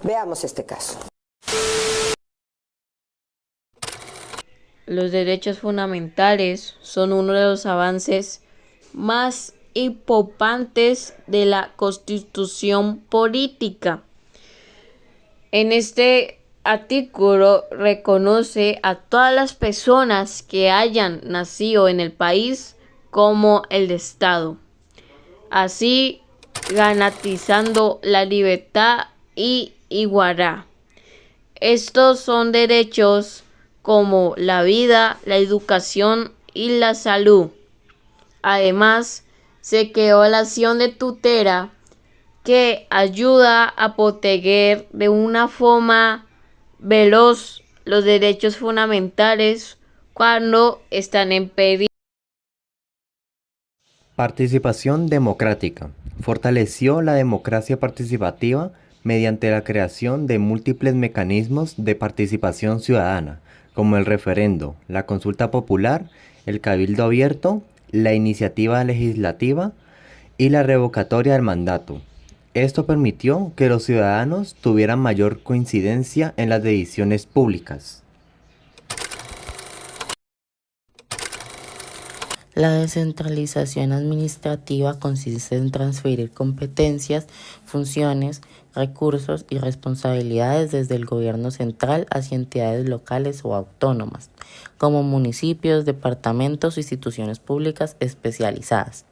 Veamos este caso. Los derechos fundamentales son uno de los avances más importantes de la Constitución política. En este artículo reconoce a todas las personas que hayan nacido en el país como el Estado, así garantizando la libertad y igualdad. Estos son derechos como la vida, la educación y la salud. Además, se creó la acción de tutela que ayuda a proteger de una forma veloz los derechos fundamentales cuando están en peligro. Participación democrática. Fortaleció la democracia participativa mediante la creación de múltiples mecanismos de participación ciudadana, como el referendo, la consulta popular, el cabildo abierto, la iniciativa legislativa y la revocatoria del mandato. Esto permitió que los ciudadanos tuvieran mayor coincidencia en las decisiones públicas. La descentralización administrativa consiste en transferir competencias, funciones, recursos y responsabilidades desde el gobierno central hacia entidades locales o autónomas, como municipios, departamentos o instituciones públicas especializadas.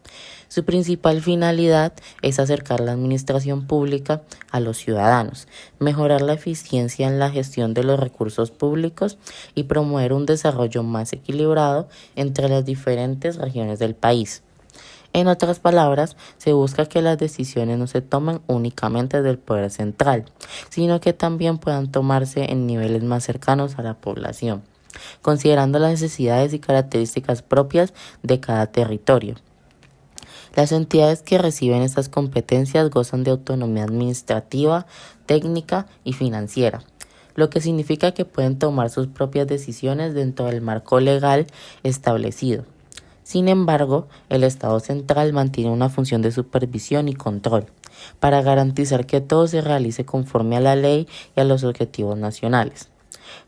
Su principal finalidad es acercar la administración pública a los ciudadanos, mejorar la eficiencia en la gestión de los recursos públicos y promover un desarrollo más equilibrado entre las diferentes regiones del país. En otras palabras, se busca que las decisiones no se tomen únicamente del poder central, sino que también puedan tomarse en niveles más cercanos a la población, considerando las necesidades y características propias de cada territorio. Las entidades que reciben estas competencias gozan de autonomía administrativa, técnica y financiera, lo que significa que pueden tomar sus propias decisiones dentro del marco legal establecido. Sin embargo, el Estado central mantiene una función de supervisión y control para garantizar que todo se realice conforme a la ley y a los objetivos nacionales.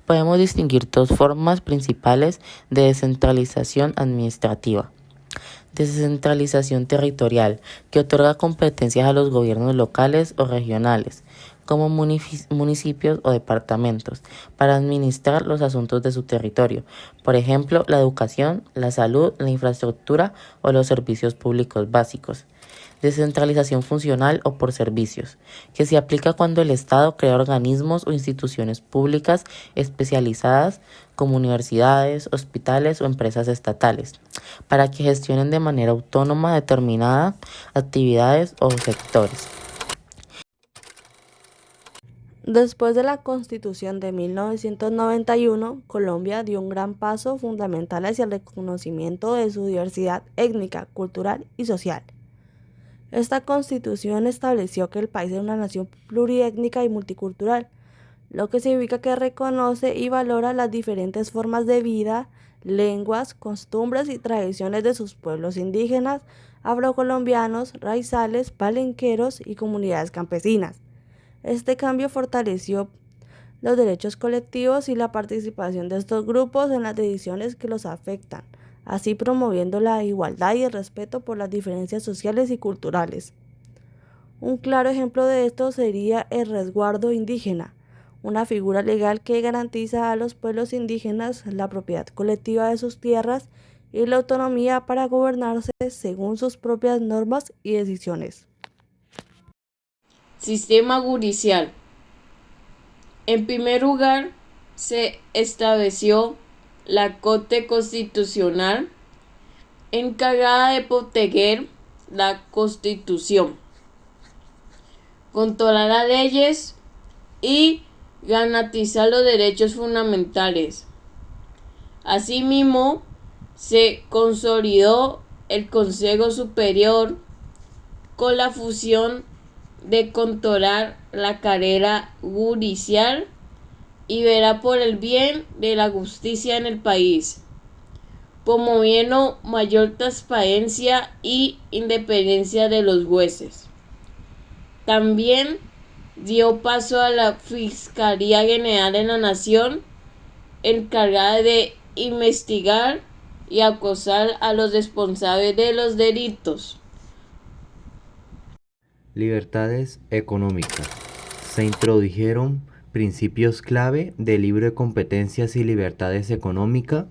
Podemos distinguir dos formas principales de descentralización administrativa. Descentralización territorial, que otorga competencias a los gobiernos locales o regionales, como municipios o departamentos, para administrar los asuntos de su territorio, por ejemplo, la educación, la salud, la infraestructura o los servicios públicos básicos. Descentralización funcional o por servicios, que se aplica cuando el Estado crea organismos o instituciones públicas especializadas como universidades, hospitales o empresas estatales, para que gestionen de manera autónoma determinadas actividades o sectores. Después de la Constitución de 1991, Colombia dio un gran paso fundamental hacia el reconocimiento de su diversidad étnica, cultural y social. Esta Constitución estableció que el país es una nación pluriétnica y multicultural, lo que significa que reconoce y valora las diferentes formas de vida, lenguas, costumbres y tradiciones de sus pueblos indígenas, afrocolombianos, raizales, palenqueros y comunidades campesinas. Este cambio fortaleció los derechos colectivos y la participación de estos grupos en las decisiones que los afectan, así promoviendo la igualdad y el respeto por las diferencias sociales y culturales. Un claro ejemplo de esto sería el resguardo indígena, una figura legal que garantiza a los pueblos indígenas la propiedad colectiva de sus tierras y la autonomía para gobernarse según sus propias normas y decisiones. Sistema judicial. En primer lugar, se estableció la Corte Constitucional, encargada de proteger la Constitución, controlar las leyes y garantizar los derechos fundamentales. Asimismo, se consolidó el Consejo Superior con la función de controlar la carrera judicial y velar por el bien de la justicia en el país, promoviendo mayor transparencia y independencia de los jueces. También dio paso a la Fiscalía General de la Nación, encargada de investigar y acusar a los responsables de los delitos. Libertades económicas. Se introdujeron principios clave del libro de competencias y libertades económicas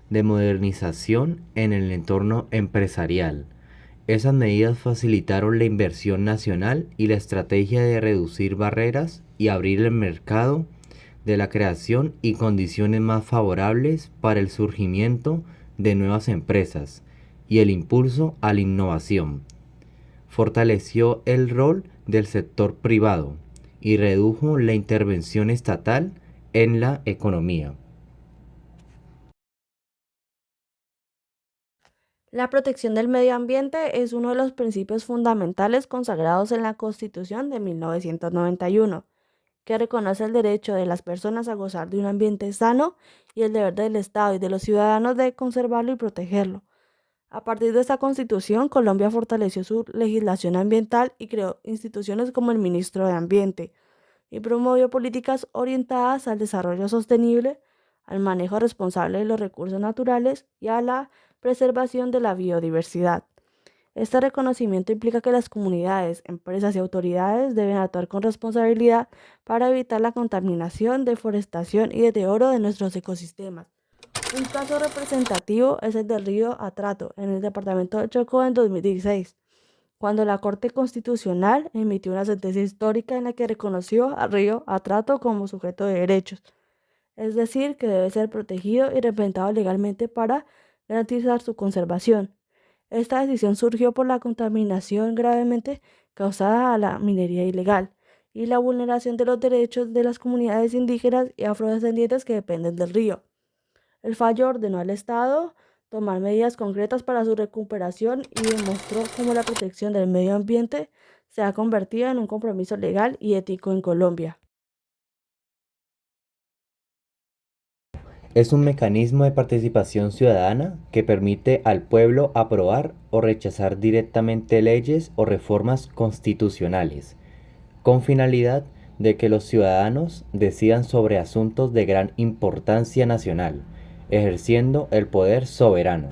de modernización en el entorno empresarial. Esas medidas facilitaron la inversión nacional y la estrategia de reducir barreras y abrir el mercado de la creación y condiciones más favorables para el surgimiento de nuevas empresas y el impulso a la innovación. Fortaleció el rol del sector privado y redujo la intervención estatal en la economía. La protección del medio ambiente es uno de los principios fundamentales consagrados en la Constitución de 1991, que reconoce el derecho de las personas a gozar de un ambiente sano y el deber del Estado y de los ciudadanos de conservarlo y protegerlo. A partir de esta Constitución, Colombia fortaleció su legislación ambiental y creó instituciones como el Ministro de Ambiente y promovió políticas orientadas al desarrollo sostenible, al manejo responsable de los recursos naturales y a la preservación de la biodiversidad. Este reconocimiento implica que las comunidades, empresas y autoridades deben actuar con responsabilidad para evitar la contaminación, deforestación y deterioro de nuestros ecosistemas. Un caso representativo es el del río Atrato, en el departamento de Chocó en 2016, cuando la Corte Constitucional emitió una sentencia histórica en la que reconoció al río Atrato como sujeto de derechos, es decir, que debe ser protegido y reglamentado legalmente para garantizar su conservación. Esta decisión surgió por la contaminación gravemente causada a la minería ilegal y la vulneración de los derechos de las comunidades indígenas y afrodescendientes que dependen del río. El fallo ordenó al Estado tomar medidas concretas para su recuperación y demostró cómo la protección del medio ambiente se ha convertido en un compromiso legal y ético en Colombia. Es un mecanismo de participación ciudadana que permite al pueblo aprobar o rechazar directamente leyes o reformas constitucionales, con finalidad de que los ciudadanos decidan sobre asuntos de gran importancia nacional, ejerciendo el poder soberano.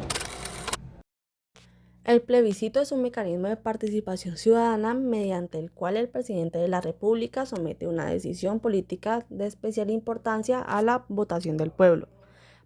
El plebiscito es un mecanismo de participación ciudadana mediante el cual el presidente de la República somete una decisión política de especial importancia a la votación del pueblo,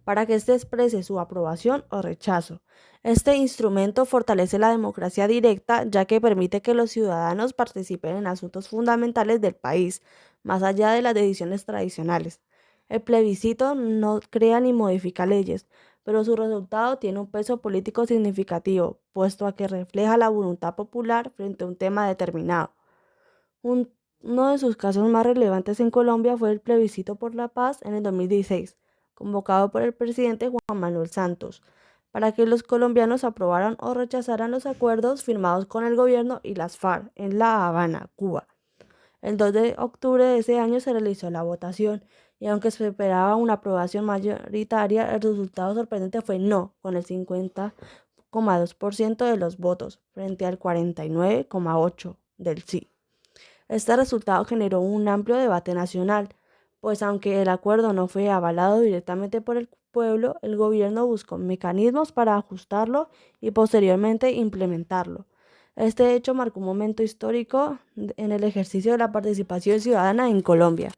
para que éste exprese su aprobación o rechazo. Este instrumento fortalece la democracia directa, ya que permite que los ciudadanos participen en asuntos fundamentales del país, más allá de las decisiones tradicionales. El plebiscito no crea ni modifica leyes, pero su resultado tiene un peso político significativo, puesto a que refleja la voluntad popular frente a un tema determinado. Uno de sus casos más relevantes en Colombia fue el plebiscito por la paz en el 2016, convocado por el presidente Juan Manuel Santos, para que los colombianos aprobaran o rechazaran los acuerdos firmados con el gobierno y las FARC en La Habana, Cuba. El 2 de octubre de ese año se realizó la votación y aunque se esperaba una aprobación mayoritaria, el resultado sorprendente fue no, con el 50,2% de los votos frente al 49,8% del sí. Este resultado generó un amplio debate nacional, pues aunque el acuerdo no fue avalado directamente por el pueblo, el gobierno buscó mecanismos para ajustarlo y posteriormente implementarlo. Este hecho marcó un momento histórico en el ejercicio de la participación ciudadana en Colombia.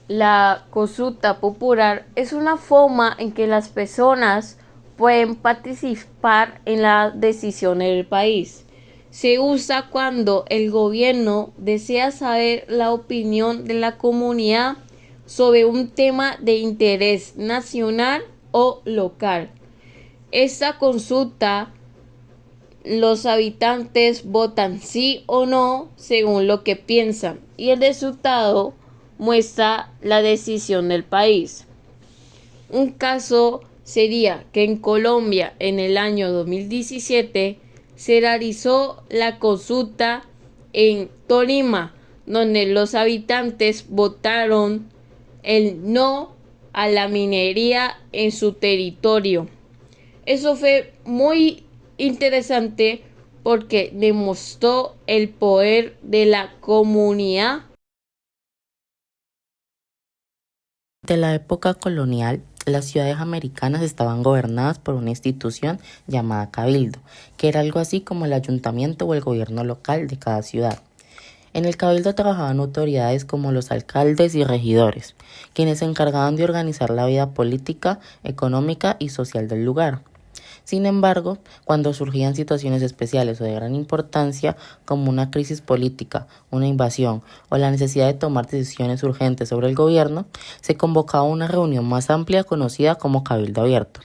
La consulta popular es una forma en que las personas pueden participar en las decisiones del país. Se usa cuando el gobierno desea saber la opinión de la comunidad sobre un tema de interés nacional o local. Esta consulta, los habitantes votan sí o no según lo que piensan y el resultado muestra la decisión del país. Un caso sería que en Colombia en el año 2017 se realizó la consulta en Tolima, donde los habitantes votaron el no a la minería en su territorio. Eso fue muy interesante porque demostró el poder de la comunidad Durante la época colonial, las ciudades americanas estaban gobernadas por una institución llamada cabildo, que era algo así como el ayuntamiento o el gobierno local de cada ciudad. En el cabildo trabajaban autoridades como los alcaldes y regidores, quienes se encargaban de organizar la vida política, económica y social del lugar. Sin embargo, cuando surgían situaciones especiales o de gran importancia, como una crisis política, una invasión o la necesidad de tomar decisiones urgentes sobre el gobierno, se convocaba una reunión más amplia conocida como Cabildo Abierto.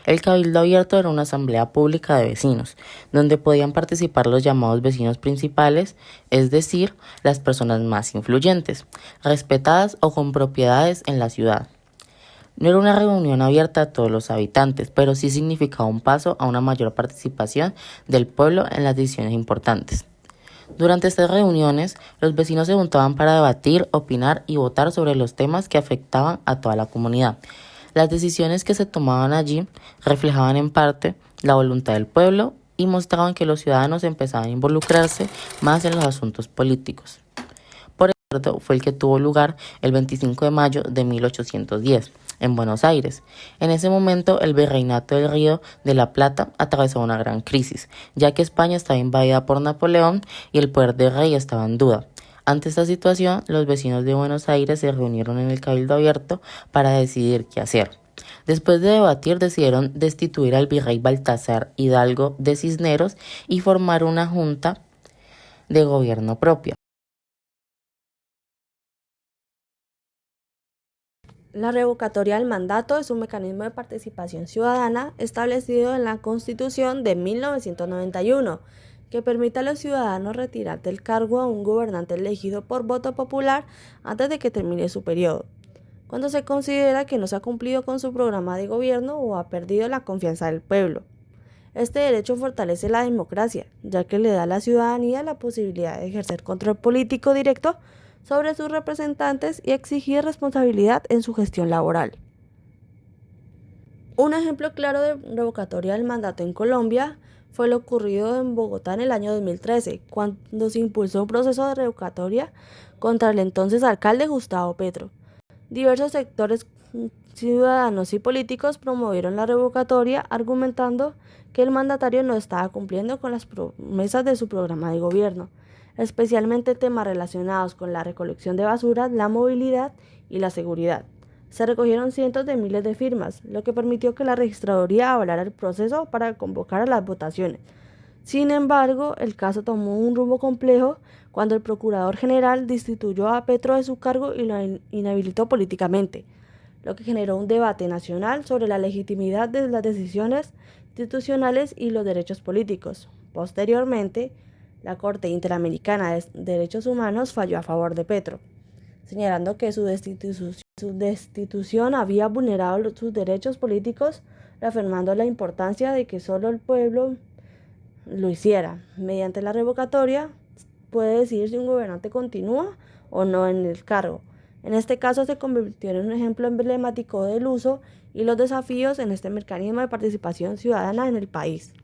El Cabildo Abierto era una asamblea pública de vecinos, donde podían participar los llamados vecinos principales, es decir, las personas más influyentes, respetadas o con propiedades en la ciudad. No era una reunión abierta a todos los habitantes, pero sí significaba un paso a una mayor participación del pueblo en las decisiones importantes. Durante estas reuniones, los vecinos se juntaban para debatir, opinar y votar sobre los temas que afectaban a toda la comunidad. Las decisiones que se tomaban allí reflejaban en parte la voluntad del pueblo y mostraban que los ciudadanos empezaban a involucrarse más en los asuntos políticos. Por ejemplo, fue el que tuvo lugar el 25 de mayo de 1810 en Buenos Aires. En ese momento, el virreinato del Río de la Plata atravesó una gran crisis, ya que España estaba invadida por Napoleón y el poder del rey estaba en duda. Ante esta situación, los vecinos de Buenos Aires se reunieron en el Cabildo Abierto para decidir qué hacer. Después de debatir, decidieron destituir al virrey Baltasar Hidalgo de Cisneros y formar una junta de gobierno propia. La revocatoria del mandato es un mecanismo de participación ciudadana establecido en la Constitución de 1991 que permite a los ciudadanos retirar del cargo a un gobernante elegido por voto popular antes de que termine su periodo, cuando se considera que no se ha cumplido con su programa de gobierno o ha perdido la confianza del pueblo. Este derecho fortalece la democracia, ya que le da a la ciudadanía la posibilidad de ejercer control político directo sobre sus representantes y exigir responsabilidad en su gestión laboral. Un ejemplo claro de revocatoria del mandato en Colombia fue lo ocurrido en Bogotá en el año 2013, cuando se impulsó un proceso de revocatoria contra el entonces alcalde Gustavo Petro. Diversos sectores ciudadanos y políticos promovieron la revocatoria, argumentando que el mandatario no estaba cumpliendo con las promesas de su programa de gobierno, especialmente temas relacionados con la recolección de basura, la movilidad y la seguridad. Se recogieron cientos de miles de firmas, lo que permitió que la registraduría avalara el proceso para convocar a las votaciones. Sin embargo, el caso tomó un rumbo complejo cuando el Procurador General destituyó a Petro de su cargo y lo inhabilitó políticamente, lo que generó un debate nacional sobre la legitimidad de las decisiones institucionales y los derechos políticos. Posteriormente, la Corte Interamericana de Derechos Humanos falló a favor de Petro, señalando que su destitución había vulnerado sus derechos políticos, reafirmando la importancia de que solo el pueblo lo hiciera. Mediante la revocatoria puede decidir si un gobernante continúa o no en el cargo. En este caso se convirtió en un ejemplo emblemático del uso y los desafíos en este mecanismo de participación ciudadana en el país.